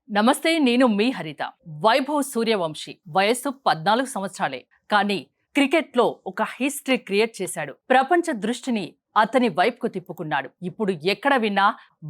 నమస్తే, నేను మీ హరిత. వైభవ్ సూర్యవంశి వయస్సు 14 సంవత్సరాలే, కానీ క్రికెట్లో ఒక హిస్టరీ క్రియేట్ చేశాడు. ప్రపంచ దృష్టిని అతని వైపుకు తిప్పుకున్నాడు. ఇప్పుడు ఎక్కడ విన్నా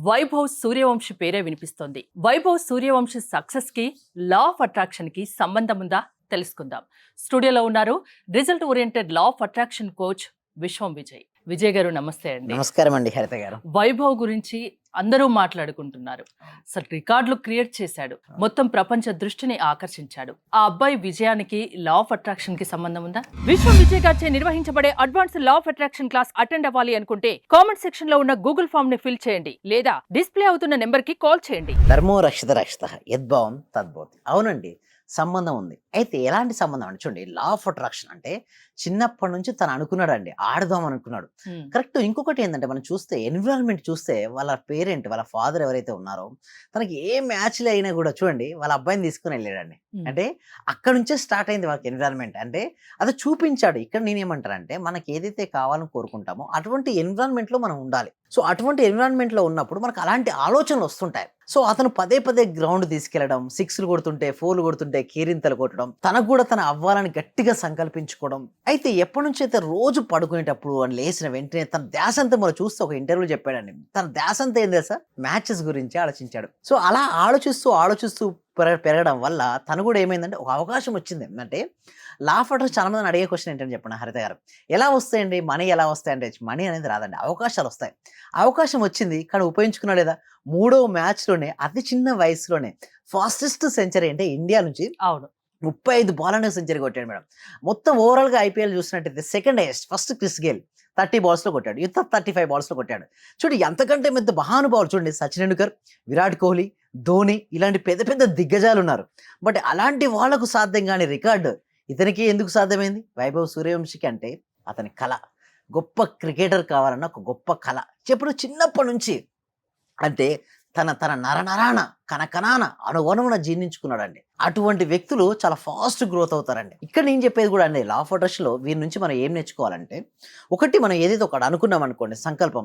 వైభవ్ సూర్యవంశి పేరే వినిపిస్తోంది. వైభవ్ సూర్యవంశి సక్సెస్ కి, లా ఆఫ్ అట్రాక్షన్ కి సంబంధం ఉందా తెలుసుకుందాం. స్టూడియోలో ఉన్నారు result oriented law of attraction coach విశ్వం విజయ్. విజయ్ గారు నమస్తే అండి. నమస్కారం అండి హరిత గారు. వైభవ్ గురించి అందరూ మాట్లాడుకుంటున్నారు. అసలు రికార్డులు క్రియేట్ చేశాడు, మొత్తం ప్రపంచ దృష్టిని ఆకర్షించాడు. ఆ అబ్బాయి విజయానికి లా ఆఫ్ అట్రాక్షన్ కి సంబంధం ఉందా? విశ్వం విజయ్ గారిచే నిర్వహించబడే advance law of attraction class attend అవ్వాలి అనుకుంటే కామెంట్ సెక్షన్ లో ఉన్న గూగుల్ ఫామ్ ని ఫిల్ చేయండి, లేదా డిస్ప్లే అవుతున్న నెంబర్ కి కాల్ చేయండి. ధర్మో రక్షిత రక్షిత యద్భావం తద్భవతి. అవునండి, సంబంధం ఉంది. అయితే ఎలాంటి సంబంధం అంటే చూడండి, లా ఆఫ్ అట్రాక్షన్ అంటే చిన్నప్పటి నుంచి తను అనుకున్నాడు అండి, ఆడదాం అనుకున్నాడు. కరెక్ట్. ఇంకొకటి ఏంటంటే మనం చూస్తే ఎన్విరాన్మెంట్ చూస్తే వాళ్ళ పేరెంట్, వాళ్ళ ఫాదర్ ఎవరైతే ఉన్నారో తనకి ఏ మ్యాచ్లు అయినా కూడా చూడండి వాళ్ళ అబ్బాయిని తీసుకుని వెళ్ళాడండి. అంటే అక్కడ నుంచే స్టార్ట్ అయింది వాళ్ళకి ఎన్విరాన్మెంట్. అంటే అది చూపించాడు. ఇక్కడ నేనేమంటానంటే మనకి ఏదైతే కావాలని కోరుకుంటామో అటువంటి ఎన్విరాన్మెంట్ లో మనం ఉండాలి. సో అటువంటి ఎన్విరాన్మెంట్ లో ఉన్నప్పుడు మనకు అలాంటి ఆలోచనలు వస్తుంటాయి. సో అతను పదే పదే గ్రౌండ్ తీసుకెళ్లడం, సిక్స్లు కొడుతుంటే, ఫోర్లు కొడుతుంటే కేరింతలు కొట్టడం, తనకు కూడా తన అవ్వాలని గట్టిగా సంకల్పించుకోవడం. అయితే ఎప్పటి నుంచి అయితే రోజు పడుకునేటప్పుడు అని లేచిన వెంటనే తన ధ్యాస అంతా మనం చూస్తే ఒక ఇంటర్వ్యూలో చెప్పాడండి, తన ధ్యాస అంతా ఏం తెలుసా, మ్యాచెస్ గురించి ఆలోచించాడు. సో అలా ఆలోచిస్తూ పెరగడం వల్ల తను కూడా ఏమైందంటే ఒక అవకాశం వచ్చింది. అంటే లా ఆఫ్ అట్రాక్షన్ చాలా మంది అడిగే క్వశ్చన్ ఏంటంటే చెప్పండి హరిత గారు, ఎలా వస్తాయండి మనీ, ఎలా వస్తాయంటే మనీ అనేది రాదండి, అవకాశాలు వస్తాయి. అవకాశం వచ్చింది కానీ ఉపయోగించుకున్నా లేదా? 3వ మ్యాచ్లోనే అతి చిన్న వయసులోనే ఫాస్టెస్ట్ సెంచరీ అంటే ఇండియా నుంచి అవును 35 బాల్ సెంచరీ కొట్టాడు మేడం. మొత్తం ఓవరాల్గా ఐపీఎల్ చూసినట్టయితే second highest. First Chris Gayle 30 బాల్స్లో కొట్టాడు, యుద్ధ 35 బాల్స్లో కొట్టాడు. చూడండి ఎంతకంటే పెద్ద మహానుభావులు చూడండి, సచిన్ టెండూల్కర్, విరాట్ కోహ్లీ, ధోని ఇలాంటి పెద్ద పెద్ద దిగ్గజాలు ఉన్నారు. బట్ అలాంటి వాళ్లకు సాధ్యం కాని రికార్డు ఇతనికి ఎందుకు సాధ్యమైంది? వైభవ్ సూర్యవంశికి అంటే అతని కళ, గొప్ప క్రికెటర్ కావాలన్న ఒక గొప్ప కళ. చెప్పుడు చిన్నప్పటి నుంచి అంటే తన తన నరనరాన కనకనాన అనుగుణమున జీర్ణించుకున్నాడండి. అటువంటి వ్యక్తులు చాలా ఫాస్ట్ గ్రోత్ అవుతారండి. ఇక్కడ నేను చెప్పేది కూడా అండి, లా ఆఫ్ అట్రాక్షన్లో వీరి నుంచి మనం ఏం నేర్చుకోవాలంటే, ఒకటి మనం ఏదైతే ఒకటి అనుకున్నాం అనుకోండి సంకల్పం,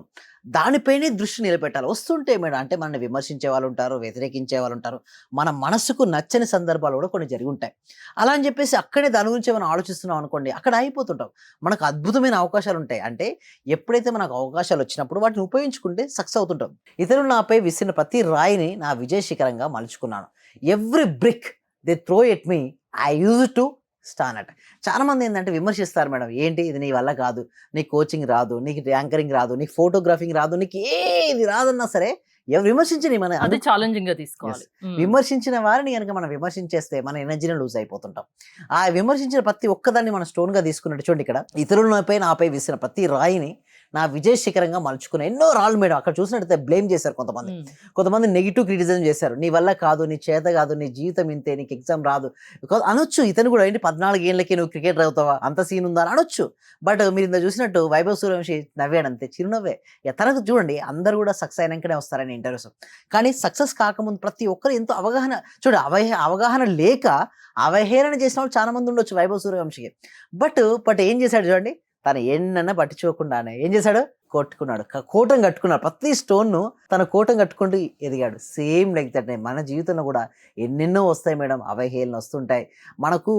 దానిపైనే దృష్టి నిలబెట్టాలి. వస్తుంటే మేడం అంటే మనల్ని విమర్శించే వాళ్ళు ఉంటారు, వ్యతిరేకించే వాళ్ళు ఉంటారు, మన మనసుకు నచ్చని సందర్భాలు కూడా కొన్ని జరిగి ఉంటాయి. అలా అని చెప్పేసి అక్కడే దాని గురించి మనం ఆలోచిస్తున్నాం అనుకోండి, అక్కడ అయిపోతుంటాం. మనకు అద్భుతమైన అవకాశాలు ఉంటాయి. అంటే ఎప్పుడైతే మనకు అవకాశాలు వచ్చినప్పుడు వాటిని ఉపయోగించుకుంటే సక్సెస్ అవుతుంటాం. ఇతరులు నాపై విసిరిన ప్రతి రాయిని నా విజయ శిఖరంగా మలుచుకున్నాను. Every brick they throw at me I use to stand at. చాలా మంది ఏంటంటే విమర్శిస్తారు మేడం, ఏంటి ఇది నీ వల్ల కాదు, నీకు కోచింగ్ రాదు, నీకు యాంకరింగ్ రాదు, నీకు ఫోటోగ్రాఫింగ్ రాదు, నీకు ఏది రాదన్నా సరే ఎవరు విమర్శించని మన అది ఛాలెంజింగ్ గా తీసుకోవాలి. విమర్శించిన వారిని కనుక మనం విమర్శించేస్తే మన ఎనర్జీని లూజ్ అయిపోతుంటాం. ఆ విమర్శించిన ప్రతి ఒక్కదాన్ని మనం స్టోన్ గా తీసుకున్నట్టు చూడండి, ఇక్కడ ఇతరులపై నాపై విసిన ప్రతి రాయిని నా విజయ శిఖరంగా మలుచుకున్న ఎన్నో రాళ్ళు మేడం. అక్కడ చూసినట్టయితే బ్లేమ్ చేశారు కొంతమంది నెగిటివ్ క్రిటిసిజం చేశారు, నీ వల్ల కాదు, నీ చేత కాదు, నీ జీవితం ఇంతే, నీకు ఎగ్జామ్ రాదు అనొచ్చు. ఇతను కూడా ఏంటి 14 ఏళ్ళకి నువ్వు క్రికెటర్ అవుతావా, అంత సీన్ ఉందా అని అనొచ్చు. బట్ మీరు ఇంత చూసినట్టు వైభవ్ సూర్యవంశి నవ్వాడు అంతే, చిరునవ్వే. తనకు చూడండి అందరూ కూడా సక్సెస్ అయినాకనే వస్తారని ఇంటర్వ్యూస్, కానీ సక్సెస్ కాకముందు ప్రతి ఒక్కరు ఎంతో అవగాహన, చూడండి అవగాహన లేక అవహేళన చేసిన వాళ్ళు చాలా మంది ఉండొచ్చు వైభవ్ సూర్యవంశికి. బట్ ఏం చేశాడు చూడండి, తను ఎన్నన్నా పట్టించుకోకుండానే ఏం చేశాడు, కొట్టుకున్నాడు, కోటం కట్టుకున్నాడు. ప్రతి స్టోన్ను తన కోటం కట్టుకుంటూ ఎదిగాడు. సేమ్ లైక్ దట్ మన జీవితంలో కూడా ఎన్నెన్నో వస్తాయి మేడం, అవహేళన వస్తుంటాయి. మనకు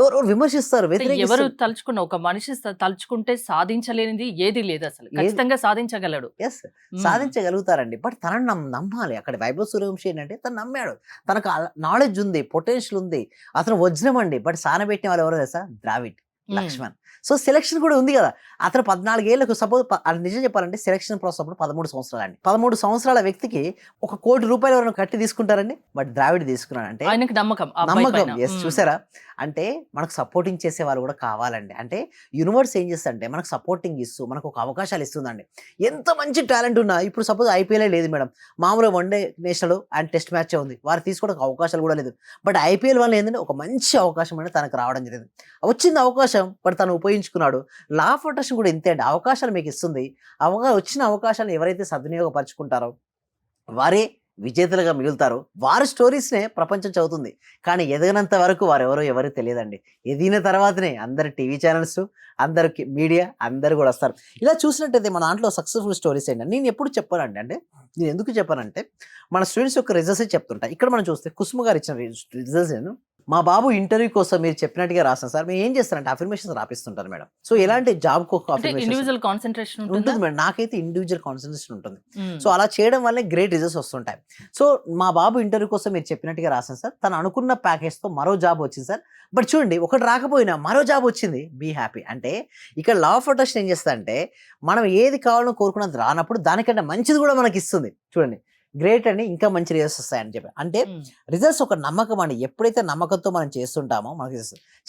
ఎవరు విమర్శిస్తారు, ఎవరు తలుచుకున్న ఒక మనిషి తలుచుకుంటే సాధించలేనిది ఏది లేదు, అసలు ఖచ్చితంగా సాధించగలడు. ఎస్, సాధించగలుగుతారండి. బట్ తనని నమ్మాలి. అక్కడ వైభవ్ సూర్యవంశి ఏంటంటే తను నమ్మాడు, తనకు నాలెడ్జ్ ఉంది, పొటెన్షియల్ ఉంది, అతను వజ్రం అండి. బట్ సానబెట్టిన వాళ్ళు ఎవరో తెలుసా, ద్రావిడ్, లక్ష్మణ్. సో సెలక్షన్ కూడా ఉంది కదా. అతను 14 ఏళ్ళకు సపోజ్ నిజం చెప్పాలంటే సెలక్షన్ ప్రాసెస్ అప్పుడు 13 సంవత్సరాలు అండి. 13 సంవత్సరాల వ్యక్తికి ₹1 కోటి ఎవరైనా కట్టి తీసుకుంటారండి. బట్ ద్రావిడ్ తీసుకున్నాడు అంటే ఆయనకు నమ్మకం. ఎస్, చూసారా, అంటే మనకు సపోర్టింగ్ చేసే వాళ్ళు కూడా కావాలండి. అంటే యూనివర్స్ ఏం చేస్తుందంటే మనకు సపోర్టింగ్ ఇస్తూ మనకు ఒక అవకాశాలు ఇస్తుందండి. ఎంత మంచి టాలెంట్ ఉన్నా ఇప్పుడు సపోజ్ ఐపీఎల్ లేదు మేడం, మామూలుగా one day, national and test match ఉంది, వారు తీసుకోవడానికి అవకాశాలు కూడా లేదు. బట్ ఐపీఎల్ వల్ల ఏంటంటే ఒక మంచి అవకాశం అనేది తనకు రావడం జరిగింది. వచ్చింది అవకాశం, బట్ తను ఉపయోగించుకున్నాడు. లా ఆఫ్ అట్రాక్షన్ కూడా ఇంతే అండి, అవకాశాలు మీకు ఇస్తుంది. వచ్చిన అవకాశాలను ఎవరైతే సద్వినియోగపరుచుకుంటారో వారే విజేతలుగా మిగులుతారో వారి స్టోరీస్నే ప్రపంచం చదువుతుంది. కానీ ఎదగనంత వరకు వారెవరో ఎవరికి తెలియదండి. ఎదిగిన తర్వాతనే అందరు టీవీ ఛానల్స్, అందరు మీడియా అందరూ కూడా వస్తారు. ఇలా చూసినట్టయితే మన దాంట్లో సక్సెస్ఫుల్ స్టోరీస్ ఏంటంటే నేను ఎప్పుడు చెప్పానండి, అంటే నేను ఎందుకు చెప్పానంటే మన స్టూడెంట్స్ యొక్క రిజల్ట్స్ చెప్తుంటా. ఇక్కడ మనం చూస్తే కుసుమ గారు ఇచ్చిన రిజల్ట్స్ నేను మా బాబు ఇంటర్వ్యూ కోసం మీరు చెప్పినట్టుగా రాసాను సార్. మేము ఏం చేస్తారంటే అఫర్మేషన్స్ రాపిస్తుంటారు మేడం. సో ఎలాంటి జాబ్ ఇండివిజువల్ కాన్సన్ట్రేషన్ ఉంటుంది మేడం. నాకైతే ఇండివిజువల్ కాన్సన్ట్రేషన్ ఉంటుంది. సో అలా చేయడం వల్లే గ్రేట్ రిజల్ట్స్ వస్తుంటాయి. సో మా బాబు ఇంటర్వ్యూ కోసం మీరు చెప్పినట్టుగా రాసాను సార్. తను అనుకున్న ప్యాకేజ్తో మరో జాబ్ వచ్చింది సార్. బట్ చూడండి, ఒకటి రాకపోయినా మరో జాబ్ వచ్చింది, బీ హ్యాపీ. అంటే ఇక్కడ లా ఆఫ్ అట్రాక్షన్ ఏం చేస్తా అంటే మనం ఏది కావాలో కోరుకున్నది రానప్పుడు దానికంటే మంచిది కూడా మనకి ఇస్తుంది. చూడండి, గ్రేట్ అండి, ఇంకా మంచి రిజల్ట్స్ వస్తాయని చెప్పి. అంటే రిజల్ట్స్ ఒక నమ్మకం అండి. ఎప్పుడైతే నమ్మకంతో మనం చేస్తుంటామో మనకి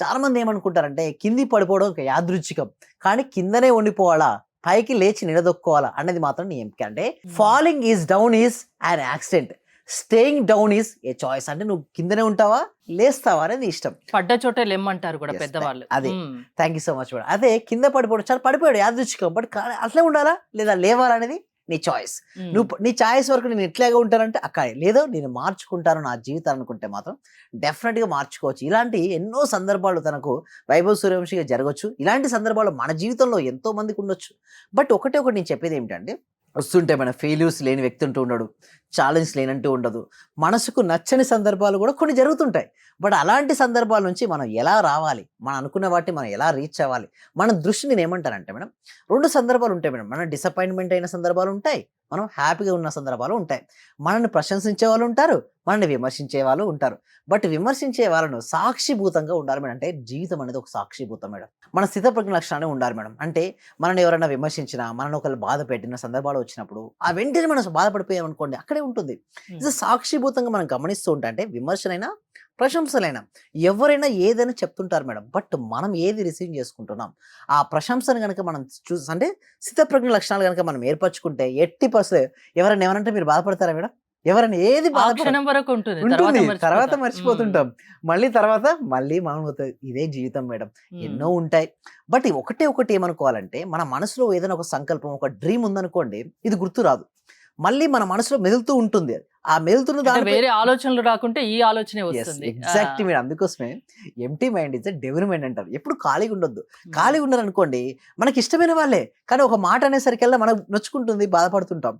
చాలా మంది ఏమనుకుంటారంటే కింది పడిపోవడం ఒక యాదృచ్ఛికం, కానీ కిందనే ఉండిపోవాలా, పైకి లేచి నిలదొక్కోవాలా అన్నది మాత్రం నీ ఎంపిక. అంటే falling is down is an accident, staying down is a choice. అంటే నువ్వు కిందనే ఉంటావా లేస్తావా అనేది ఇష్టం. పడ్డ చోటే లెమ్మంటారు కూడా పెద్దవాళ్ళు. అదే, thank you so much madam. అదే కింద పడిపోవడం, చాలా పడిపోయాడు యాదృచ్ఛికం, బట్ అట్లే ఉండాలా లేదా లేవాలా అనేది నీ చాయిస్. నువ్వు నీ చాయిస్ వరకు నేను ఎట్లాగా ఉంటానంటే అక్కడ లేదో నేను మార్చుకుంటాను నా జీవితాన్ని అనుకుంటే మాత్రం డెఫినెట్గా మార్చుకోవచ్చు. ఇలాంటి ఎన్నో సందర్భాలు తనకు వైభవ్ సూర్యవంశీగా జరగవచ్చు. ఇలాంటి సందర్భాలు మన జీవితంలో ఎంతో మందికి ఉండొచ్చు. బట్ ఒకటి నేను చెప్పేది ఏమిటంటే వస్తుంటే మన ఫెయిల్యూర్స్ లేని వ్యక్తి ఉంటూ ఉండడు, ఛాలెంజ్ లేనంటూ ఉండదు. మనసుకు నచ్చని సందర్భాలు కూడా కొన్ని జరుగుతుంటాయి. బట్ అలాంటి సందర్భాల నుంచి మనం ఎలా రావాలి, మనం అనుకున్న వాటిని మనం ఎలా రీచ్ అవ్వాలి, మన దృష్టి నేను ఏమంటానంటే మేడం, 2 సందర్భాలు ఉంటాయి మేడం. మన డిసప్పాయింట్మెంట్ అయిన సందర్భాలు ఉంటాయి, మనం హ్యాపీగా ఉన్న సందర్భాలు ఉంటాయి. మనల్ని ప్రశంసించే వాళ్ళు ఉంటారు, మనల్ని విమర్శించే వాళ్ళు ఉంటారు. బట్ విమర్శించే వాళ్ళను సాక్షిభూతంగా ఉండాలి మేడం. అంటే జీవితం అనేది ఒక సాక్షిభూతం మేడం. మన స్థితప్రజ్ఞ లక్షణాన్ని ఉండాలి మేడం. అంటే మనల్ని ఎవరైనా విమర్శించినా, మనల్ని ఒకళ్ళు బాధ పెట్టిన సందర్భాలు వచ్చినప్పుడు ఆ వెంటనే మనం బాధపడిపోయాం అనుకోండి, అక్కడే ఉంటుంది. ఇది సాక్షిభూతంగా మనం గమనిస్తూ ఉంటా. అంటే విమర్శనైనా ప్రశంసలైనా ఎవరైనా ఏదైనా చెప్తుంటారు మేడం. బట్ మనం ఏది రిసీవ్ చేసుకుంటున్నాం, ఆ ప్రశంసను కనుక మనం అంటే స్థితప్రజ్ఞ లక్షణాలు కనుక మనం ఏర్పరచుకుంటే 80% ఎవరైనా ఏమనంటే మీరు బాధపడతారా మేడం? ఎవరైనా ఏది వరకు ఉంటుంది, తర్వాత మర్చిపోతుంటాం. తర్వాత మళ్ళీ మనం ఇదే జీవితం మేడం. ఎన్నో ఉంటాయి. బట్ ఒకటి ఏమనుకోవాలంటే మన మనసులో ఏదైనా ఒక సంకల్పం, ఒక డ్రీమ్ ఉందనుకోండి, ఇది గుర్తు రాదు, మళ్ళీ మన మనసులో మెదులుతూ ఉంటుంది. ఆ మెదులుతున్న దాని వేరే ఆలోచనలు రాకుంటే ఈ ఆలోచనే వస్తుంది. ఎగ్జాక్ట్ మీరు అందుకోసమే empty mind is devil mind అంటారు. ఎప్పుడు ఖాళీగా ఉండొద్దు. ఖాళీగా ఉన్నారు అనుకోండి, మనకి ఇష్టమైన వాళ్ళే, కానీ ఒక మాట అనేసరికల్లా మనం నొచ్చుకుంటుంది, బాధపడుతుంటాం.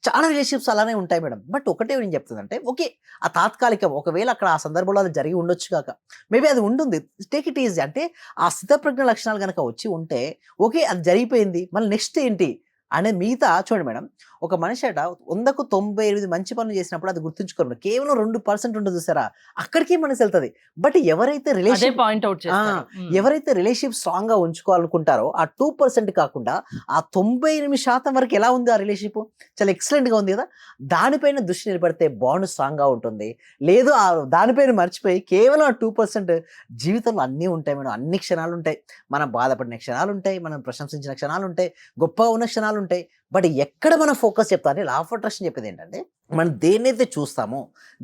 చాలా రిలేషన్షిప్స్ అలానే ఉంటాయి మేడం. బట్ ఒకటే నేను చెప్తుందంటే ఓకే, ఆ తాత్కాలికం, ఒకవేళ అక్కడ ఆ సందర్భంలో అది జరిగి ఉండొచ్చు కాక, మేబీ అది ఉంటుంది, టేక్ ఇట్ ఈజీ. అంటే ఆ స్థితప్రజ్ఞ లక్షణాలు కనుక వచ్చి ఉంటే ఓకే, అది జరిగిపోయింది, మళ్ళీ నెక్స్ట్ ఏంటి అనే మిగతా చూడండి మేడం. ఒక మనిషి అట 100కు 98 మంచి పనులు చేసినప్పుడు అది గుర్తుంచుకోరు, కేవలం 2% ఉంటుంది చూసారా, అక్కడికి మనసు వెళ్తుంది. బట్ ఎవరైతే రిలేషన్షిప్ స్ట్రాంగ్ గా ఉంచుకోవాలనుకుంటారో ఆ 2% కాకుండా ఆ 98% వరకు ఎలా ఉంది ఆ రిలేషన్షిప్, చాలా ఎక్సలెంట్ గా ఉంది కదా, దానిపైన దృష్టి నిలబడితే బాండ్ స్ట్రాంగ్ గా ఉంటుంది. లేదు ఆ దానిపైన మర్చిపోయి కేవలం ఆ 2%, జీవితంలో అన్నీ ఉంటాయి మేడం. అన్ని క్షణాలు ఉంటాయి, మనం బాధపడిన క్షణాలు ఉంటాయి, మనం ప్రశంసించిన క్షణాలు ఉంటాయి, గొప్పగా ఉన్న క్షణాలు ఉంటాయి. బట్ ఎక్కడ మనం ఫోకస్ చెప్తామని లా ఆఫ్ అట్రాక్షన్ చెప్పేది ఏంటంటే మనం దేన్నైతే చూస్తామో,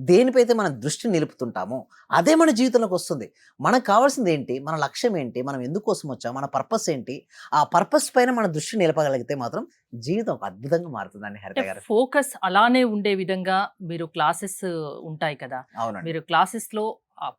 దేనిపైతే మనం దృష్టి నిలుపుతుంటామో అదే మన జీవితంలోకి వస్తుంది. మనకు కావాల్సింది ఏంటి, మన లక్ష్యం ఏంటి, మనం ఎందుకోసం వచ్చాం, మన పర్పస్ ఏంటి, ఆ పర్పస్ పైన మన దృష్టి నిలపగలిగితే మాత్రం జీవితం ఒక అద్భుతంగా మారుతుందండి. హరిత గారు, ఫోకస్ అలానే ఉండే విధంగా మీరు క్లాసెస్ ఉంటాయి కదా, అవునండి, మీరు క్లాసెస్ లో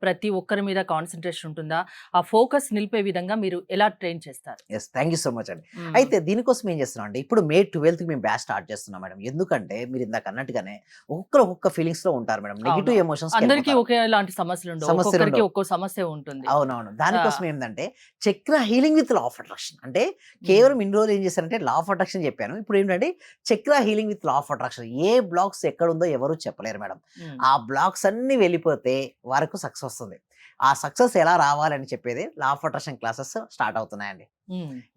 ప్రతి ఒక్కరి మీద కాన్సన్ట్రేషన్ ఉంటుందా, ఆ ఫోకస్ నిలిపే విధంగా మీరు ఎలా ట్రైన్ చేస్తారు? Yes, thank you so much అండి. అయితే దీనికోసం ఏం చేస్తున్నాం అంటే ఇప్పుడు May 12th మేము బ్యాచ్ స్టార్ట్ చేస్తున్నాం మేడం. ఎందుకంటే మీరు ఇందాక అన్నట్టుగానే ఒక్కొక్క ఫీలింగ్స్ లో ఉంటారు మేడం, నెగిటివ్ ఎమోషన్స్. అందరికీ ఒకేలాంటి సమస్యలు ఉండవు, ఒక్కో సమస్య ఉంటుంది. అవునవును, దానికోసం ఏంటంటే చక్ర healing with law of attraction. అంటే కేవలం ఇన్ని రోజులు ఏం చేశారంటే లా ఆఫ్ అట్రాక్షన్ చెప్పాను, ఇప్పుడు ఏంటంటే చక్ర healing with law of attraction. A blocks ఎక్కడ ఉందో ఎవరు చెప్పలేరు మేడం. ఆ బ్లాక్స్ అన్ని వెళ్ళిపోతే వరకు సక్సెస్ వస్తుంది. ఆ సక్సెస్ ఎలా రావాలని చెప్పేది law of attraction classes start అవుతున్నాయండి.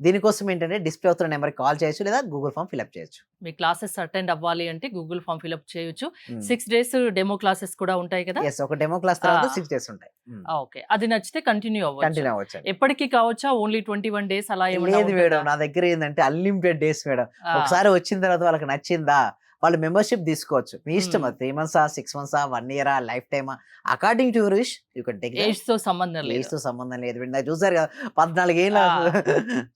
దీనికోసం ఏంటంటే డిస్ప్లే అవుతున్న నెంబర్కి కాల్ చేయొచ్చు, లేదా గూగుల్ ఫామ్ ఫిల్అప్ చేయొచ్చు. మీ క్లాసెస్ అటెండ్ అవ్వాలి అంటే గూగుల్ ఫామ్ ఫిల్అప్ చేయొచ్చు. 6 days డెమో క్లాసెస్ కూడా ఉంటాయి కదా. ఎస్, ఒక డెమో క్లాస్ తర్వాత 6 days ఉంటాయి. ఓకే, అది నచ్చితే కంటిన్యూ అవ్వచ్చు. ఎప్పటికీ కావచ్చా, ఓన్లీ 21 days అలా లేదు మేడం, నా దగ్గర ఏంటంటే అన్లిమిటెడ్ డేస్ మేడం. ఒకసారి వచ్చిన తర్వాత వాళ్ళకి నచ్చిందా వాళ్ళు మెంబర్షిప్ తీసుకోవచ్చు, మీ ఇష్టం. 3 months, 6 months, 1 year, life time, according to your wish you can take. Age తో సంబంధం లేదు. చూసారు కదా 14 ఏళ్ళ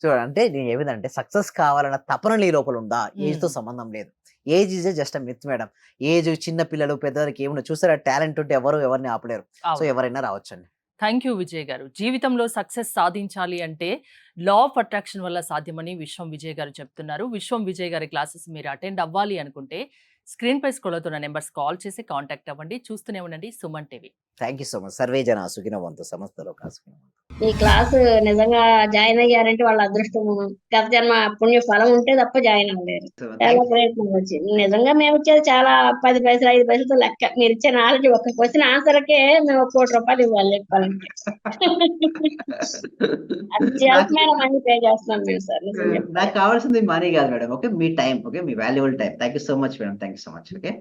చూడండి. అంటే నేను ఏమిటంటే సక్సెస్ కావాలన్న తపన నీ లోపల ఉందా, ఏజ్ తో సంబంధం లేదు. Age is just myth madam. Age చిన్న పిల్లలు పెద్దవారికి ఏముండదు. చూసారా టాలెంట్ ఉంటే ఎవరిని ఆపలేరు. సో అవును. ఎవరైనా రావచ్చండి. థ్యాంక్ యూ విజయ్ గారు. జీవితంలో సక్సెస్ సాధించాలి అంటే లా ఆఫ్ అట్రాక్షన్ వల్ల సాధ్యమని విశ్వం విజయ్ గారు చెప్తున్నారు. విశ్వం విజయ్ గారి క్లాసెస్ మీరు అటెండ్ అవ్వాలి అనుకుంటే స్క్రీన్ పై స్క్రోల్ అవుతున్న నెంబర్స్ కాల్ చేసి కాంటాక్ట్ అవ్వండి. చూస్తూనే ఉండండి Suman TV. Thank you so much. Survey జన సుఖినో భవంతు. సమస్తలో సుఖినో భవంతు. ఈ క్లాస్ నిజంగా జాయిన్ అయ్యారంటే వాళ్ళ అదృష్టం, గత జన్మ పుణ్య ఫలం ఉంటే తప్ప జాయిన్ అవ్వలేరు. చాలా ప్రయత్నం వచ్చింది. నిజంగా మేము ఇచ్చేది చాలా 10 పైసలు 5 పైసలతో లెక్క. మీరు ఇచ్చే నాలెడ్జ్ ఒక్క క్వశ్చన్ ఆన్సర్కే మేము ₹1,00,00,000 ఇవ్వాలి చెప్పాలంటే. అత్యల్పమైన మనీ పే చేస్తున్నాం మేము సార్. నిజం నాకు చెప్పాలి. కావాల్సింది మనీ కాదు madam. Okay, me time. Okay, me valuable time. Thank you so much madam. Thank you so much. Okay.